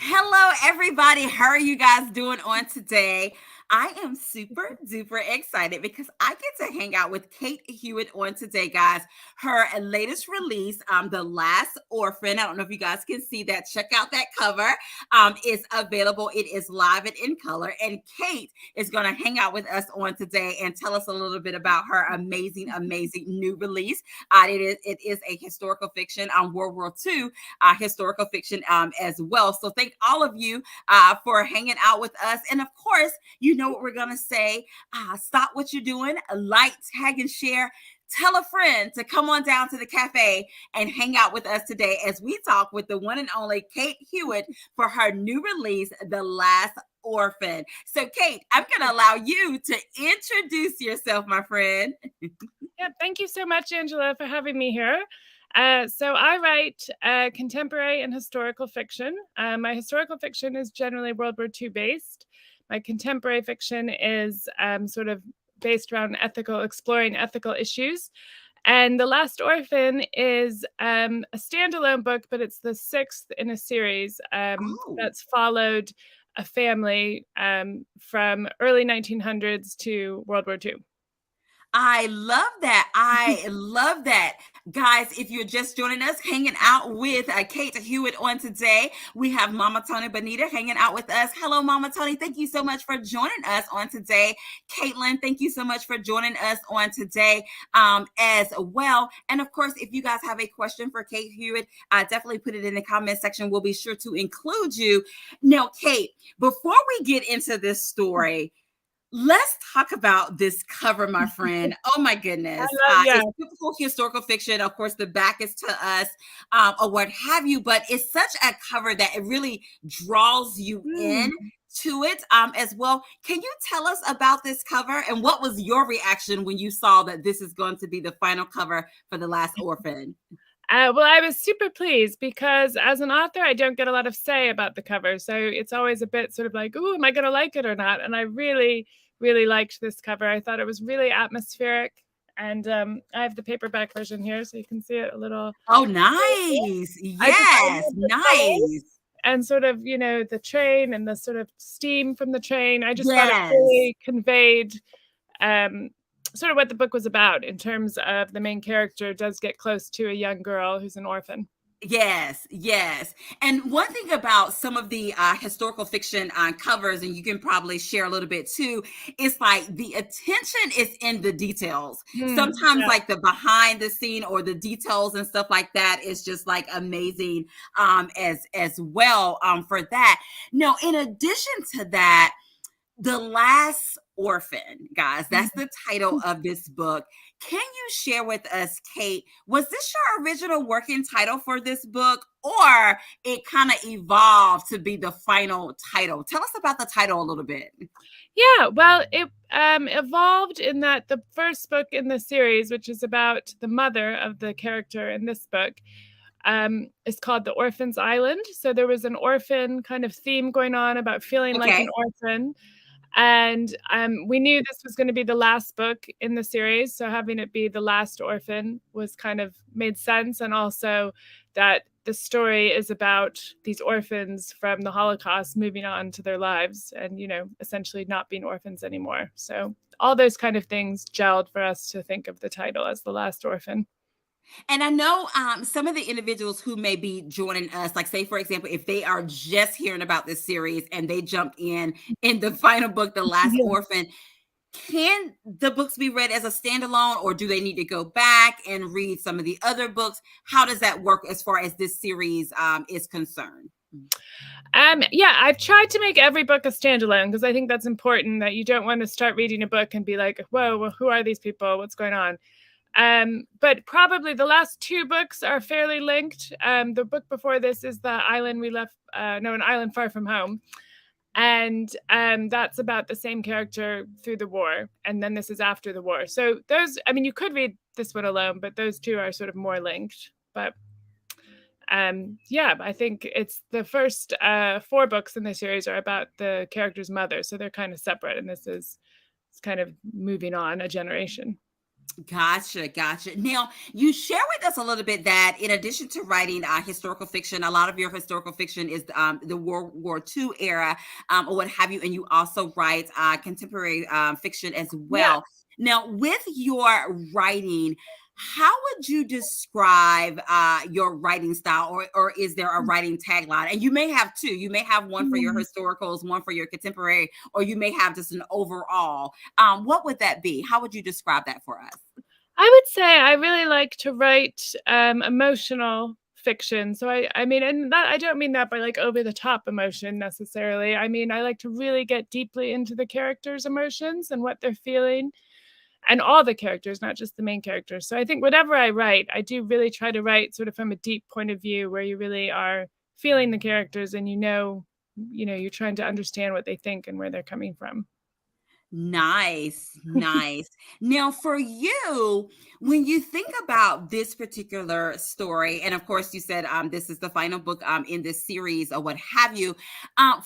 Hello, everybody. How are you guys doing on today? I am super duper excited because I get to hang out with Kate Hewitt on today, guys. Her latest release, The Last Orphan. I don't know if you guys can see that. Check out that cover. Is available. It is live and in color. And Kate is going to hang out with us on today and tell us a little bit about her amazing new release. It is a historical fiction on World War II historical fiction as well. So thank all of you for hanging out with us. And of course, you know what we're going to say. Stop what you're doing, like, tag, and share. Tell a friend to come on down to the cafe and hang out with us today as we talk with the one and only Kate Hewitt for her new release, The Last Orphan. So, Kate, I'm going to allow you to introduce yourself, my friend. Yeah, thank you so much, Angela, for having me here. So I write contemporary and historical fiction. My historical fiction is generally World War II based. My contemporary fiction is sort of based around exploring ethical issues. And The Last Orphan is a standalone book, but it's the sixth in a series that's followed a family from early 1900s to World War II. I love that. I love that. Guys, if you're just joining us, hanging out with Kate Hewitt on today, we have Mama Tony Bonita hanging out with us. Hello, Mama Tony. Thank you so much for joining us on today. Caitlin, thank you so much for joining us on today as well. And of course, if you guys have a question for Kate Hewitt, definitely put it in the comment section. We'll be sure to include you. Now, Kate, before we get into this story, let's talk about this cover, my friend. Oh my goodness. It's typical historical fiction. Of course, the back is to us or what have you, but it's such a cover that it really draws you in to it as well. Can you tell us about this cover and what was your reaction when you saw that this is going to be the final cover for The Last Orphan? Well, I was super pleased because as an author, I don't get a lot of say about the cover. So it's always a bit sort of like, oh, am I going to like it or not? And I really liked this cover. I thought it was really atmospheric. And I have the paperback version here, so you can see it a little. Oh, nice. Yes, nice. And sort of, the train and the sort of steam from the train. I just thought it really conveyed sort of what the book was about in terms of the main character does get close to a young girl who's an orphan. Yes. And one thing about some of the historical fiction covers, and you can probably share a little bit too, is like the attention is in the details. Sometimes like the behind the scene or the details and stuff like that is just like amazing as well for that. Now, in addition to that, The Last Orphan, guys, that's the title of this book. Can you share with us, Kate, was this your original working title for this book, or it kind of evolved to be the final title? Tell us about the title a little bit. Yeah, well, it evolved in that the first book in the series, which is about the mother of the character in this book, is called The Orphan's Island. So there was an orphan kind of theme going on about feeling like an orphan. And we knew this was going to be the last book in the series. So having it be The Last Orphan was kind of made sense. And also that the story is about these orphans from the Holocaust moving on to their lives and, essentially not being orphans anymore. So all those kind of things gelled for us to think of the title as The Last Orphan. And I know some of the individuals who may be joining us, like say, for example, if they are just hearing about this series and they jump in the final book, The Last Orphan, can the books be read as a standalone, or do they need to go back and read some of the other books? How does that work as far as this series is concerned? Yeah, I've tried to make every book a standalone because I think that's important, that you don't want to start reading a book and be like, whoa, well, who are these people? What's going on? But probably the last two books are fairly linked. The book before this is The Island We Left, An Island Far From Home. And that's about the same character through the war. And then this is after the war. So those, you could read this one alone, but those two are sort of more linked. But I think it's the first 4 books in the series are about the character's mother. So they're kind of separate. And this is kind of moving on a generation. Gotcha. Now, you share with us a little bit that in addition to writing historical fiction, a lot of your historical fiction is the World War II era, or what have you, and you also write contemporary fiction as Yeah. well. Now, with your writing, how would you describe your writing style, or is there a writing tagline? And you may have two. You may have one for your Mm. historicals, one for your contemporary, or you may have just an overall. What would that be? How would you describe that for us? I would say I really like to write emotional fiction. So I mean, and that I don't mean that by like over the top emotion necessarily. I mean, I like to really get deeply into the characters' emotions and what they're feeling, and all the characters, not just the main characters. So I think whatever I write, I do really try to write sort of from a deep point of view where you really are feeling the characters and you're trying to understand what they think and where they're coming from. Nice. Now, for you, when you think about this particular story, and of course, you said this is the final book in this series or what have you.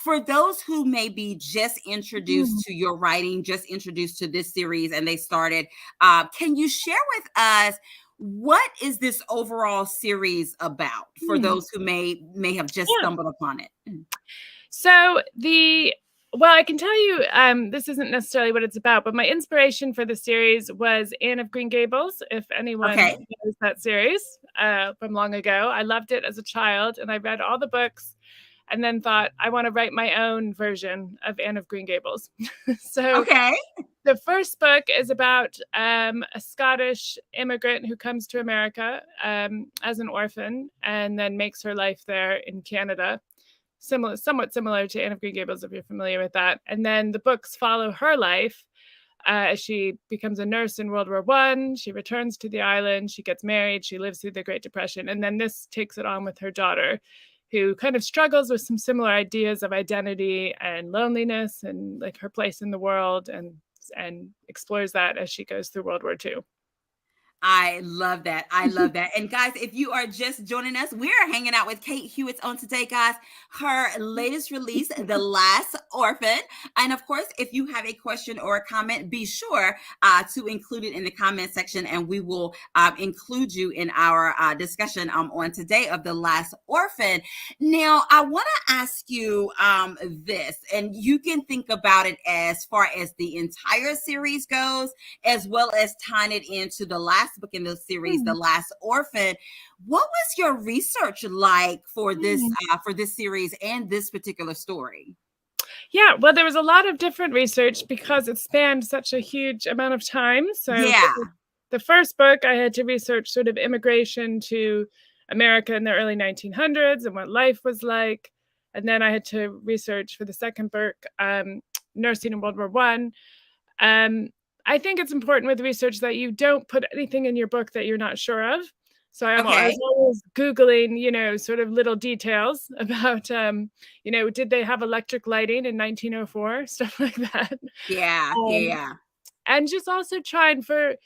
For those who may be just introduced Mm. to your writing, just introduced to this series, and they started, can you share with us? What is this overall series about for Mm. those who may have just Yeah. stumbled upon it? So well, I can tell you, this isn't necessarily what it's about, but my inspiration for the series was Anne of Green Gables. If anyone Okay. knows that series from long ago, I loved it as a child, and I read all the books, and then thought I want to write my own version of Anne of Green Gables. So Okay. the first book is about a Scottish immigrant who comes to America as an orphan and then makes her life there in Canada. Somewhat similar to Anne of Green Gables, if you're familiar with that. And then the books follow her life as she becomes a nurse in World War One. She returns to the island. She gets married. She lives through the Great Depression. And then this takes it on with her daughter, who kind of struggles with some similar ideas of identity and loneliness and like her place in the world, and explores that as she goes through World War II. I love that. I love that. And guys, if you are just joining us, we're hanging out with Kate Hewitt on today, guys. Her latest release, The Last Orphan. And of course, if you have a question or a comment, be sure to include it in the comment section, and we will include you in our discussion on today of The Last Orphan. Now, I want to ask you this, and you can think about it as far as the entire series goes, as well as tying it into the last book in the series, The Mm, Last Orphan. What was your research like mm. for this series and this particular story? Yeah, well, there was a lot of different research because it spanned such a huge amount of time. So Yeah. the first book, I had to research sort of immigration to America in the early 1900s and what life was like. And then I had to research for the second book, nursing in World War One. Um, I think it's important with research that you don't put anything in your book that you're not sure of. So I Okay. was always Googling, sort of little details about, did they have electric lighting in 1904? Stuff like that. Yeah. Yeah. Um, Yeah. and just also trying for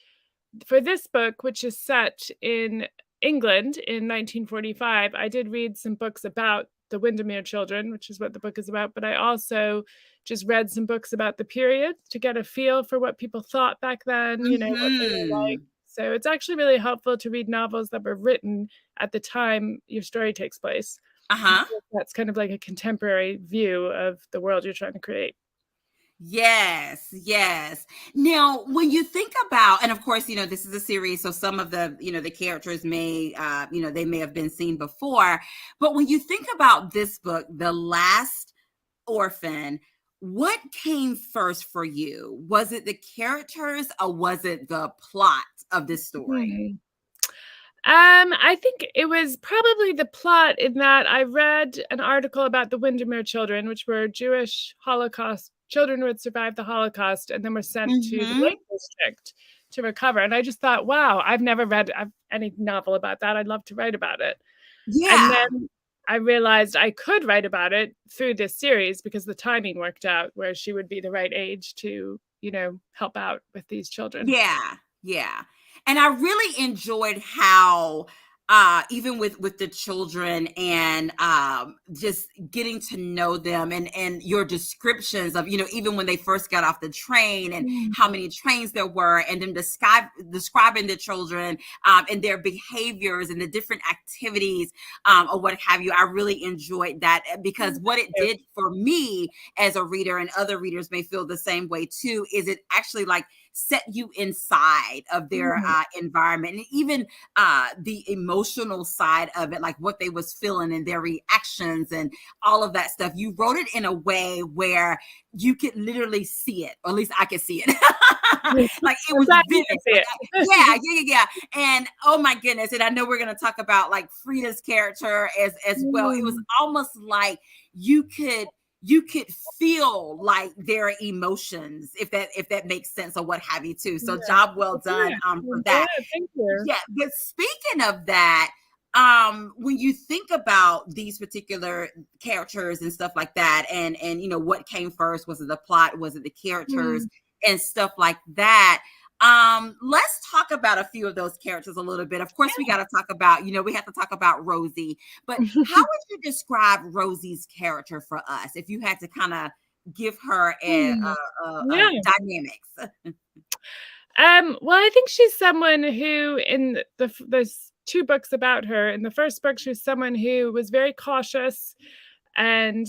this book, which is set in England in 1945, I did read some books about the Windermere children, which is what the book is about, but I also just read some books about the period to get a feel for what people thought back then, what they were like. Hmm. So it's actually really helpful to read novels that were written at the time your story takes place. Uh-huh. That's kind of like a contemporary view of the world you're trying to create. Yes. Now, when you think about, and of course, this is a series, so some of the characters may, they may have been seen before. But when you think about this book, The Last Orphan, what came first for you? Was it the characters or was it the plot of this story? Hmm. I think it was probably the plot in that I read an article about the Windermere children, which were Jewish Holocaust children who had survived the Holocaust and then were sent to the Hmm. Lake District to recover. And I just thought, wow, I've never read any novel about that. I'd love to write about it. And Yeah. then I realized I could write about it through this series because the timing worked out where she would be the right age to, help out with these children. Yeah. And I really enjoyed how even with the children, and just getting to know them, and your descriptions of, even when they first got off the train, and how many trains there were, and then describing the children, and their behaviors and the different activities, or what have you. I really enjoyed that, because what it did for me as a reader, and other readers may feel the same way too, is it actually like set you inside of their environment, and even the emotional side of it, like what they was feeling and their reactions and all of that stuff. You wrote it in a way where you could literally see it, or at least I could see it. Like it was vivid. Yeah. And oh my goodness. And I know we're going to talk about like Frida's character as well. It was almost like you could feel like their emotions, if that makes sense, or what have you too. So job well done for that. Thank you. Yeah, but speaking of that, when you think about these particular characters and stuff like that, and what came first, was it the plot, was it the characters and stuff like that? Let's talk about a few of those characters a little bit. Of course, we got to talk about, we have to talk about Rosie, but how would you describe Rosie's character for us, if you had to kind of give her a dynamics? Well, I think she's someone who, in there's 2 books about her. In the first book, she's someone who was very cautious and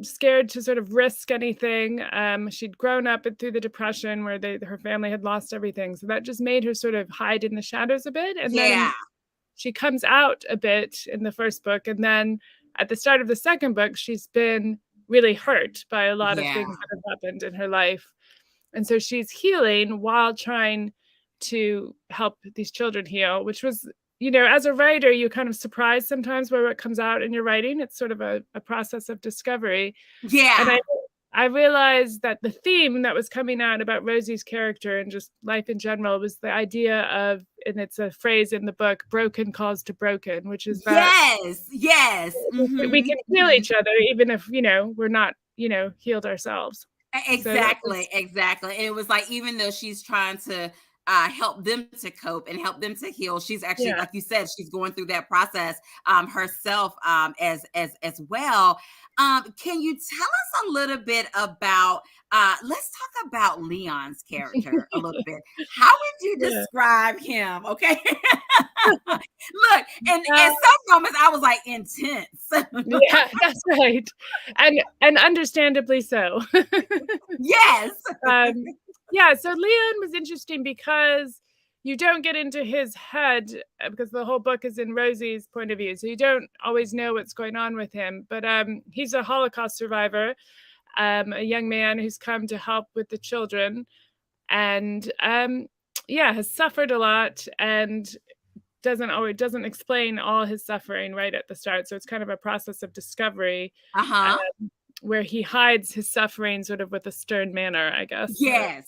scared to sort of risk anything. She'd grown up through the Depression, where her family had lost everything. So that just made her sort of hide in the shadows a bit. And then she comes out a bit in the first book. And then at the start of the second book, she's been really hurt by a lot of things that have happened in her life. And so she's healing while trying to help these children heal, which was, as a writer, you're kind of surprised sometimes by what comes out in your writing. It's sort of a process of discovery. Yeah. And I realized that the theme that was coming out about Rosie's character and just life in general was the idea of, and it's a phrase in the book, broken calls to broken, which is that we can heal each other, even if, we're not, healed ourselves. Exactly. And it was like, even though she's trying to help them to cope and help them to heal, she's actually, like you said, she's going through that process herself as well. Can you tell us a little bit about, let's talk about Leon's character a little bit. How would you describe him? Okay. Look, and at some moments I was like, intense. Yeah, that's right. And understandably so. Yes. Yeah, so Leon was interesting because you don't get into his head, because the whole book is in Rosie's point of view. So you don't always know what's going on with him. But he's a Holocaust survivor, a young man who's come to help with the children, and has suffered a lot, and doesn't explain all his suffering right at the start. So it's kind of a process of discovery. Where he hides his suffering sort of with a stern manner, I guess. Yes.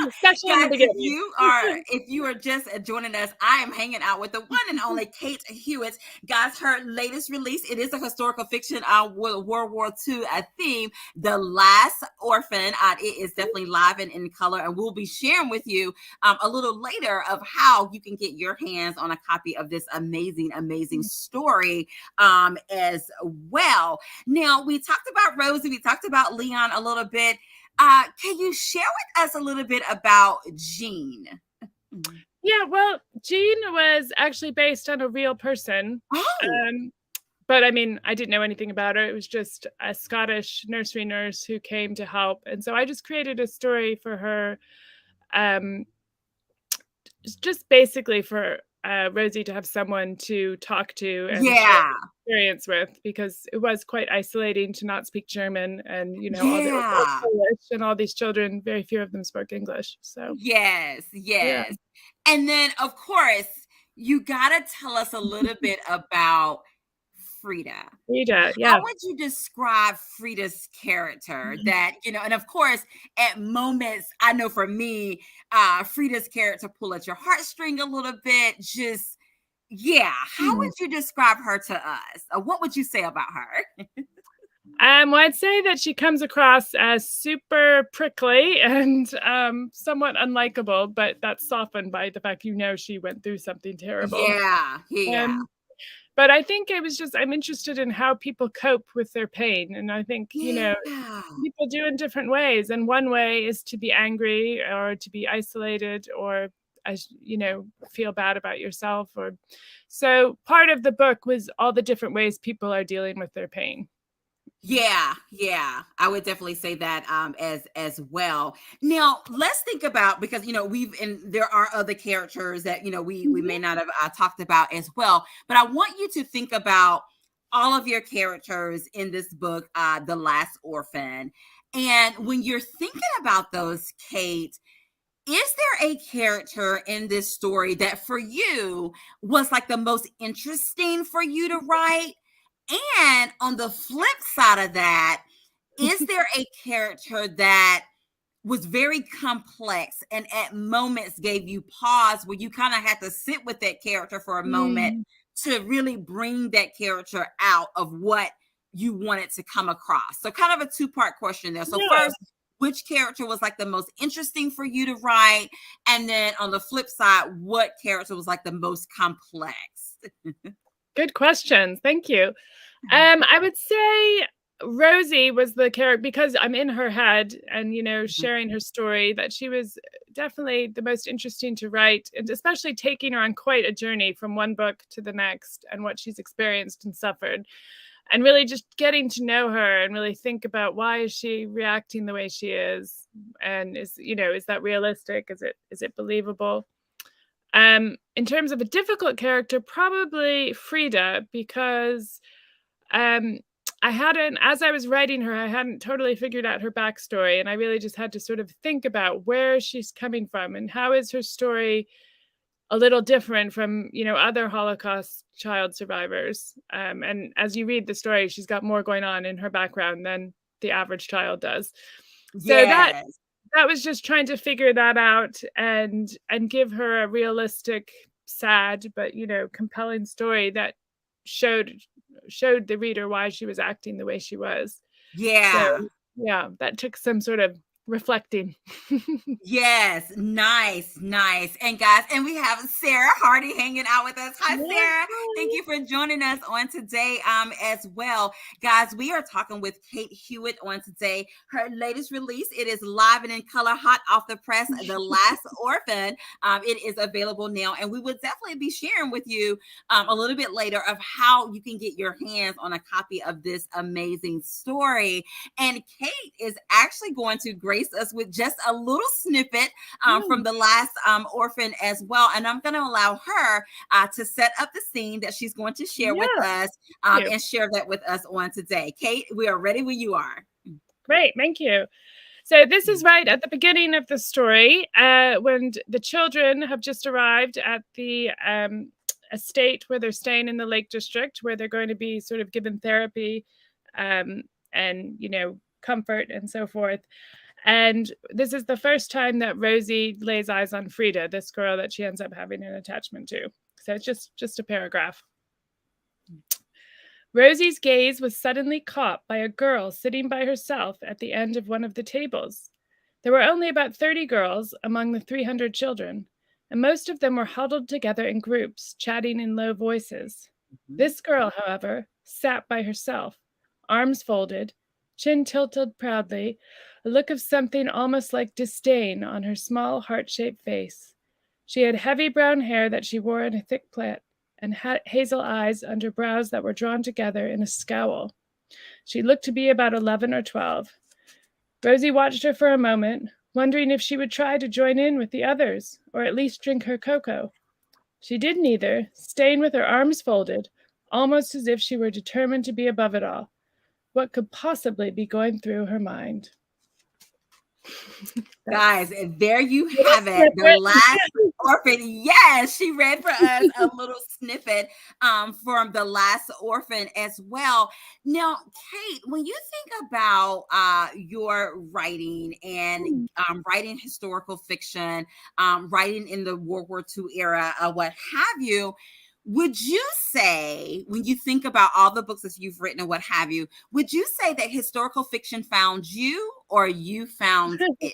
Especially Guys, if you are just joining us, I am hanging out with the one and only Kate Hewitt. Guys, her latest release, it is a historical fiction World War II theme, The Last Orphan. It is definitely live and in color, and we'll be sharing with you a little later of how you can get your hands on a copy of this amazing story as well. Now, we talked about Rosie, we talked about Leon a little bit. Can you share with us a little bit about Jean? Yeah, well, Jean was actually based on a real person. Oh. But I mean, I didn't know anything about her. It was just a Scottish nursery nurse who came to help. And so I just created a story for her, just basically for Rosie to have someone to talk to and share experience with, because it was quite isolating to not speak German, and all the Polish, and all these children, very few of them spoke English. So yes. And then of course you gotta tell us a little bit about Frida. How would you describe Frida's character? That, and of course, at moments, I know for me, Frida's character pull at your heartstring a little bit. Just, how would you describe her to us? Or what would you say about her? Well, I'd say that she comes across as super prickly and somewhat unlikable, but that's softened by the fact she went through something terrible. Yeah, yeah, Um, but I think I'm interested in how people cope with their pain. And I think, yeah. people do in different ways. And one way is to be angry or to be isolated or, as feel bad about yourself. Or so part of the book was all the different ways people are dealing with their pain. Yeah, yeah, I would definitely say that as well. Now, let's think about, because there are other characters that we may Mhm. not have talked about as well, but I want you to think about all of your characters in this book, The Last Orphan. And when you're thinking about those, Kate, is there a character in this story that for you was like the most interesting for you to write? And on the flip side of that, is there a character that was very complex and at moments gave you pause where you kind of had to sit with that character for a moment Mm. to really bring that character out of what you wanted to come across? So kind of a two-part question there. So Yeah. first, which character was like the most interesting for you to write? And then on the flip side, what character was like the most complex? Good questions. Thank you. I would say Rosie was the character because I'm in her head and, sharing her story, that she was definitely the most interesting to write, and especially taking her on quite a journey from one book to the next and what she's experienced and suffered. And really just getting to know her and really think about, why is she reacting the way she is? And is that realistic? Is it believable? In terms of a difficult character, probably Frida, because um, as I was writing her, I hadn't totally figured out her backstory, and I really just had to sort of think about where she's coming from and how is her story a little different from, other Holocaust child survivors. And as you read the story, she's got more going on in her background than the average child does. So Yes. that was just trying to figure that out and give her a realistic, sad, but compelling story that showed the reader why she was acting the way she was. So Yeah. yeah, that took some sort of reflecting. Yes, nice, nice. And guys, and we have Sarah Hardy hanging out with us. Hi, Yeah. Sarah. Thank you for joining us on today as well. Guys, we are talking with Kate Hewitt on today. Her latest release, it is live and in color, hot off the press, The Last Orphan. It is available now, and we would definitely be sharing with you a little bit later of how you can get your hands on a copy of this amazing story. And Kate is actually going to grace us with just a little snippet from The Last Orphan as well. And I'm going to allow her to set up the scene that she's going to share with Yeah. us and share that with us on today. Kate, we are ready when you are. Great, thank you. So this is right at the beginning of the story, when the children have just arrived at the estate where they're staying in the Lake District, where they're going to be sort of given therapy and comfort and so forth. And this is the first time that Rosie lays eyes on Frida, this girl that she ends up having an attachment to. So it's just a paragraph. Rosie's gaze was suddenly caught by a girl sitting by herself at the end of one of the tables. There were only about 30 girls among the 300 children, and most of them were huddled together in groups, chatting in low voices. This girl, however, sat by herself, arms folded, chin tilted proudly, a look of something almost like disdain on her small heart-shaped face. She had heavy brown hair that she wore in a thick plait, and hazel eyes under brows that were drawn together in a scowl. She looked to be about 11 or 12. Rosie watched her for a moment, wondering if she would try to join in with the others, or at least drink her cocoa. She did neither, staying with her arms folded, almost as if she were determined to be above it all. What could possibly be going through her mind? Guys, and there you have it. The Last Orphan. Yes, she read for us a little snippet from The Last Orphan as well. Now, Kate, when you think about your writing and writing historical fiction, writing in the World War II era, what have you, would you say, when you think about all the books that you've written and what have you, would you say that historical fiction found you or you found it?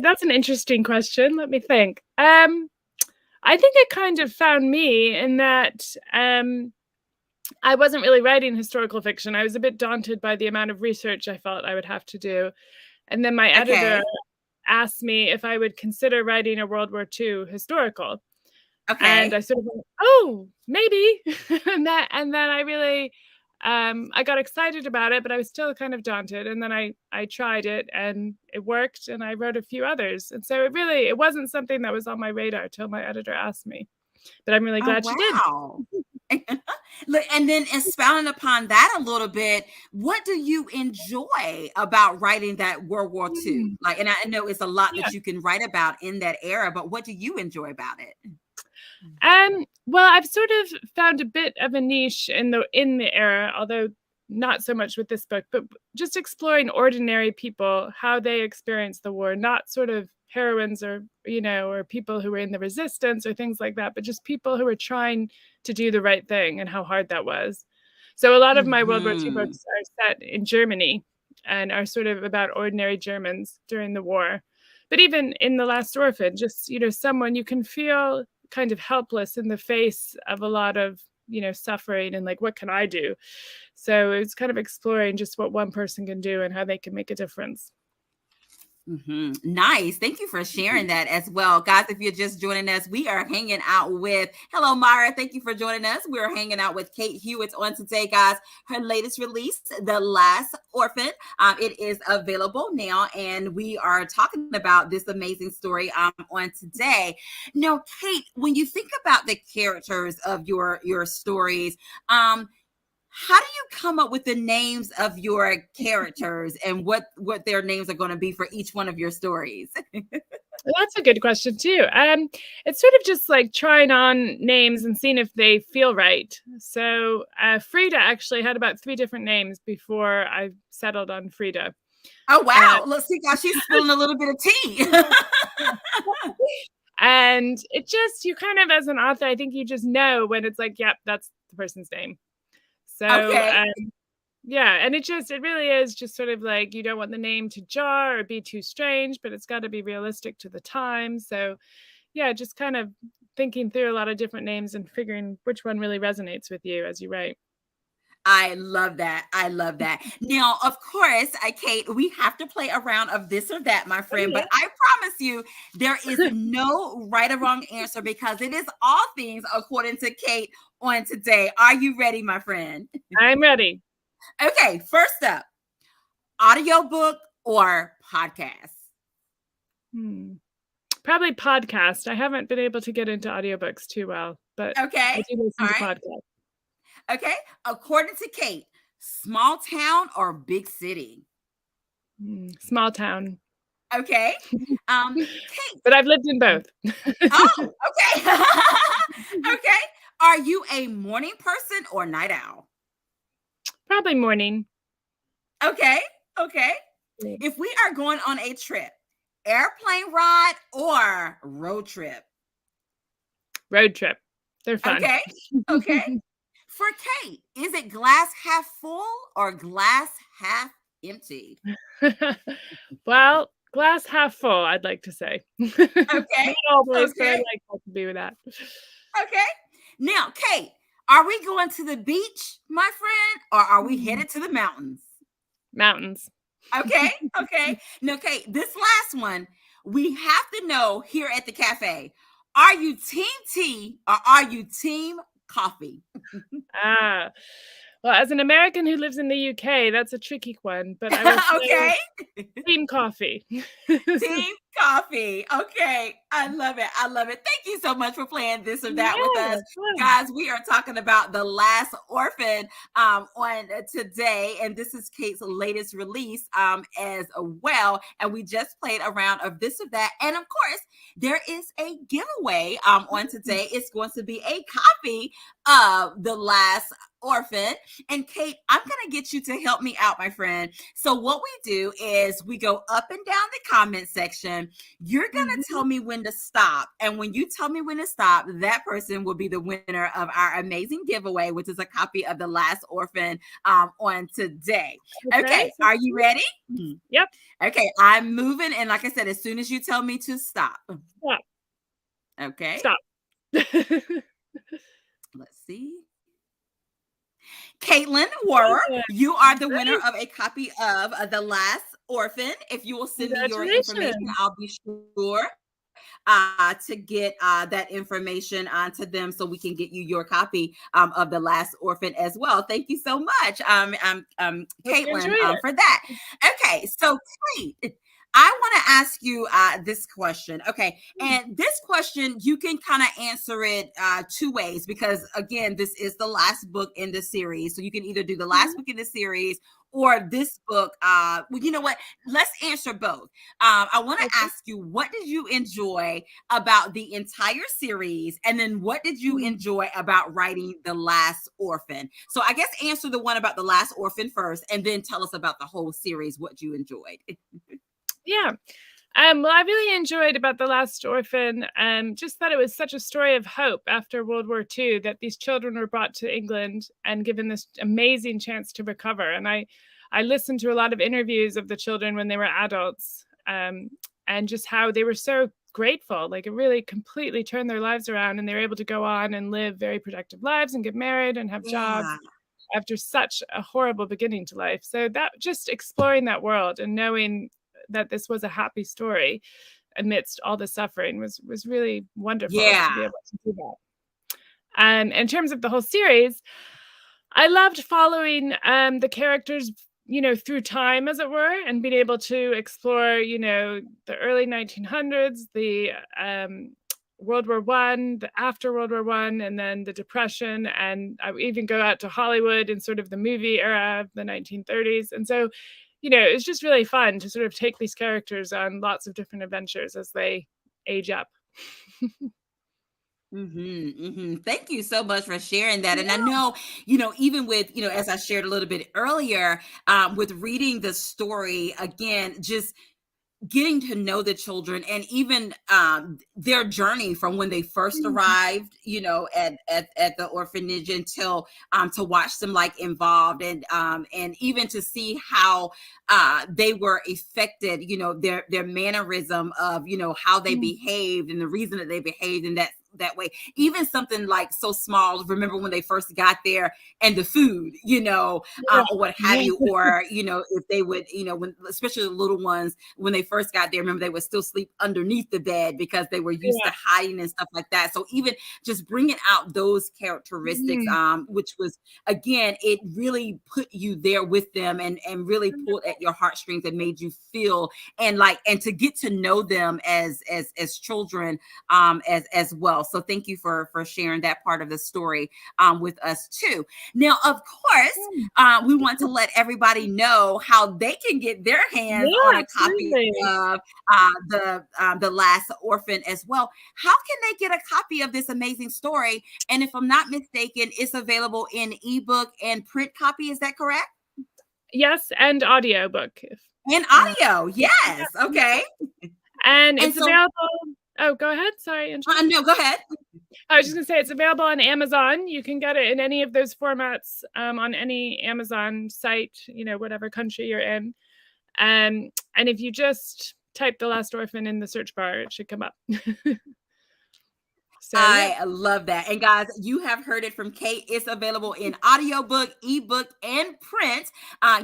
That's an interesting question. Let me think. I think it kind of found me in that I wasn't really writing historical fiction. I was a bit daunted by the amount of research I felt I would have to do. And then my editor Okay. asked me if I would consider writing a World War II historical. And Okay. I sort of went, oh, maybe. and then I really I got excited about it, but I was still kind of daunted. And then I tried it and it worked, and I wrote a few others. And so it wasn't something that was on my radar till my editor asked me. But I'm really Oh, glad she did. wow. Look, and then expounding upon that a little bit, what do you enjoy about writing that World War II? Mm, Like, and I know it's a lot yeah. that you can write about in that era, but what do you enjoy about it? Well, I've sort of found a bit of a niche in the era, although not so much with this book, but just exploring ordinary people, how they experience the war, not sort of heroines or or people who were in the resistance or things like that, but just people who were trying to do the right thing and how hard that was. So a lot of my World War II Hmm. books are set in Germany and are sort of about ordinary Germans during the war. But even in The Last Orphan, just someone you can feel kind of helpless in the face of a lot of suffering, and like, what can I do? So it's kind of exploring just what one person can do and how they can make a difference. Nice. Thank you for sharing that as well. Guys, if you're just joining us, we are hanging out with, hello, Myra. Thank you for joining us. We're hanging out with Kate Hewitt on today, guys. Her latest release, The Last Orphan. It is available now, and we are talking about this amazing story on today. Now, Kate, when you think about the characters of your stories, how do you come up with the names of your characters and what their names are going to be for each one of your stories? That's a good question too. It's sort of just like trying on names and seeing if they feel right. So Frida actually had about 3 different names before I settled on Frida. Oh, Uh, wow. Let's see, guys, she's spilling a little bit of tea. and it just, you kind of, as an author, I think you just know when it's like, yep, that's the person's name. So Okay. yeah, and it really is just sort of like, you don't want the name to jar or be too strange, but it's got to be realistic to the time. So yeah, just kind of thinking through a lot of different names and figuring which one really resonates with you as you write. I love that. I love that. Now, of course, Kate, we have to play a round of this or that, my Oh, friend, yeah. but I promise you there is no right or wrong answer because it is all things according to Kate on today. Are you ready, my friend? I'm ready. Okay, first up, audiobook or podcast? Probably podcast. I haven't been able to get into audiobooks too well, but Okay. I do All listen to right. podcasts. Okay. According to Kate, small town or big city? Small town. Okay. Kate. But I've lived in both. Oh, okay. Okay. Are you a morning person or night owl? Probably morning. Okay. Okay. Yeah. If we are going on a trip, airplane ride or road trip? Road trip. They're fun. Okay. Okay. For Kate, is it glass half full or glass half empty? Well, glass half full, I'd like to say. Okay. Not always, but I Okay. like to be with that. Okay. Now, Kate, are we going to the beach, my friend, or are we headed to the mountains? Mountains. Okay. Okay. Now, Kate, this last one, we have to know here at the cafe. Are you team tea or are you team coffee? Ah, well, as an American who lives in the UK, that's a tricky one, but I will say Okay. team coffee. Team coffee. Okay. I love it. I love it. Thank you so much for playing this or that with Yeah, us. fun. Guys, we are talking about The Last Orphan on today. And this is Kate's latest release as well. And we just played a round of this or that. And of course, there is a giveaway on today. It's going to be a copy of The Last Orphan. And Kate, I'm going to get you to help me out, my friend. So what we do is we go up and down the comment section. You're going to tell me when when to stop. And when you tell me when to stop, that person will be the winner of our amazing giveaway, which is a copy of The Last Orphan on today. Okay. Okay, are you ready? Yep. Okay, I'm moving. And like I said, as soon as you tell me to stop. Stop. Okay. Stop. Let's see. Caitlin Warrer, you are the winner of a copy of The Last Orphan. If you will send me your information, I'll be sure to get that information onto them so we can get you your copy of The Last Orphan as well. Thank you so much, Caitlin, for that. Okay, so Kate, I want to ask you this question. Okay, and this question, you can kind of answer it two ways because, again, this is the last book in the series. So you can either do the last book in the series or this book. Well, you know what? Let's answer both. I want to ask you, what did you enjoy about the entire series? And then what did you enjoy about writing The Last Orphan? So I guess answer the one about The Last Orphan first, and then tell us about the whole series, what you enjoyed. Yeah. Well, I really enjoyed about The Last Orphan, just that it was such a story of hope after World War II, that these children were brought to England and given this amazing chance to recover. And I listened to a lot of interviews of the children when they were adults, and just how they were so grateful. Like, it really completely turned their lives around, and they were able to go on and live very productive lives and get married and have jobs after such a horrible beginning to life. So that, just exploring that world and knowing that this was a happy story amidst all the suffering was really wonderful to be able to do that. And in terms of the whole series, I loved following the characters, through time, as it were, and being able to explore, the early 1900s, the World War I, the after World War I, and then the Depression. And I would even go out to Hollywood in sort of the movie era of the 1930s. And so, it's just really fun to sort of take these characters on lots of different adventures as they age up. Thank you so much for sharing that. And I know, even with, as I shared a little bit earlier, with reading the story again, just getting to know the children and even their journey from when they first arrived, at the orphanage until to watch them involved and even to see how they were affected, their mannerism of, how they behaved and the reason that they behaved in that way. Even something so small, remember when they first got there and the food, or what have you, or, if they would, when, especially the little ones, when they first got there, remember they would still sleep underneath the bed because they were used to hiding and stuff like that. So even just bringing out those characteristics, which was, again, it really put you there with them and really pulled at your heartstrings and made you feel and to get to know them as children, as well. So thank you for sharing that part of the story with us too. Now, of course, we want to let everybody know how they can get their hands on a copy of the Last Orphan as well. How can they get a copy of this amazing story? And if I'm not mistaken, it's available in ebook and print copy. Is that correct? Yes, and audiobook. And audio, yes. Okay. And it's available. Oh, go ahead. Sorry. No, go ahead. I was just going to say it's available on Amazon. You can get it in any of those formats on any Amazon site, whatever country you're in. And if you just type The Last Orphan in the search bar, it should come up. So, I love that. And guys, you have heard it from Kate. It's available in audiobook, ebook, and print.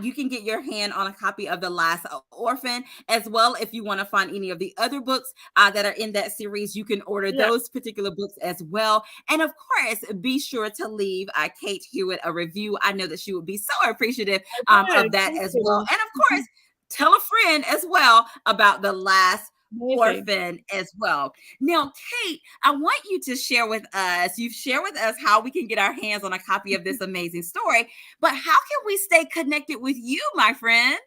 You can get your hand on a copy of The Last Orphan as well. If you want to find any of the other books that are in that series, you can order those particular books as well. And of course, be sure to leave Kate Hewitt a review. I know that she would be so appreciative of that as well. And of course, tell a friend as well about The Last Orphan as well. Now, Kate, I want you to share with us, you've shared with us how we can get our hands on a copy of this amazing story, but how can we stay connected with you, my friend?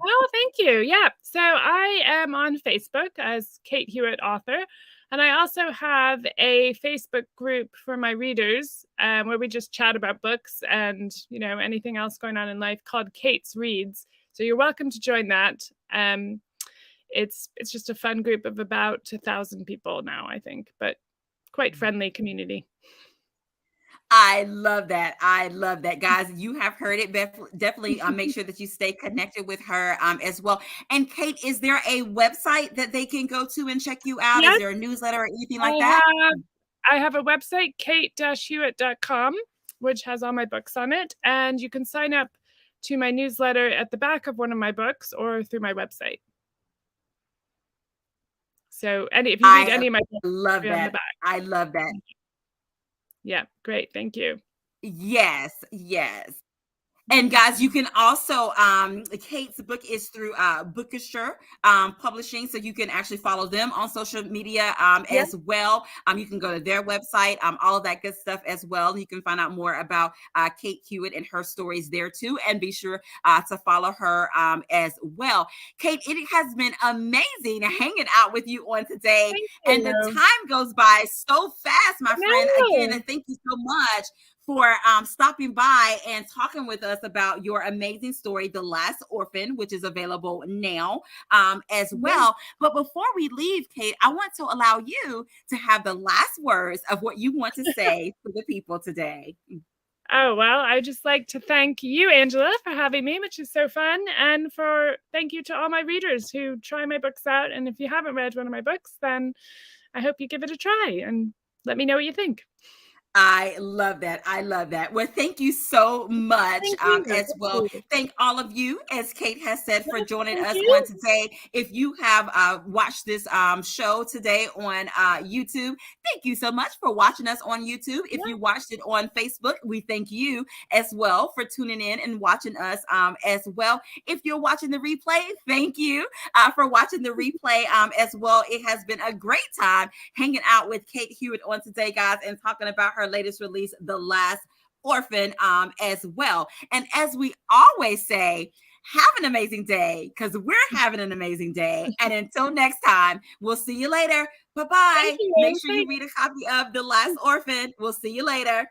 Oh, thank you. Yeah. So I am on Facebook as Kate Hewitt Author. And I also have a Facebook group for my readers where we just chat about books and, anything else going on in life called Kate's Reads. So you're welcome to join that. it's just a fun group of about 1,000 people now, I think, but quite friendly community. I love that. I love that, guys. You have heard it. Definitely make sure that you stay connected with her as well. And Kate, is there a website that they can go to and check you out? Is Yes, there a newsletter or anything I like that? have I have a website, kate-hewitt.com, which has all my books on it, and you can sign up to my newsletter at the back of one of my books or through my website. So, if you read I any of my books, love they're on the that. back. I love that. Yeah, great. Thank you. Yes, yes. And guys, you can also Kate's book is through Bookisher Publishing, so you can actually follow them on social media Yeah. as well. You can go to their website, all of that good stuff as well. You can find out more about Kate Hewitt and her stories there too, and be sure to follow her as well. Kate, it has been amazing hanging out with you on today, Thank and the you. time goes by so fast, my friend. Again, No. and thank you so much for stopping by and talking with us about your amazing story, The Last Orphan, which is available now as Yeah. well. But before we leave, Kate, I want to allow you to have the last words of what you want to say to the people today. Oh, well, I just like to thank you, Angela, for having me, which is so fun. And thank you to all my readers who try my books out. And if you haven't read one of my books, then I hope you give it a try and let me know what you think. I love that. I love that. Well, thank you so much Thank you. as well. Thank you. Thank all of you, as Kate has said, for Yes, joining thank us on you. today. If you have watched this show today on YouTube, thank you so much for watching us on YouTube. If Yeah. you watched it on Facebook, we thank you as well for tuning in and watching us as well. If you're watching the replay, thank you for watching the replay as well. It has been a great time hanging out with Kate Hewitt on today, guys, and talking about her latest release, The Last Orphan, as well. And as we always say, have an amazing day, because we're having an amazing day. And until next time, we'll see you later. Thank Bye-bye. Make you. sure you Thank read a copy of The Last Orphan. We'll see you later.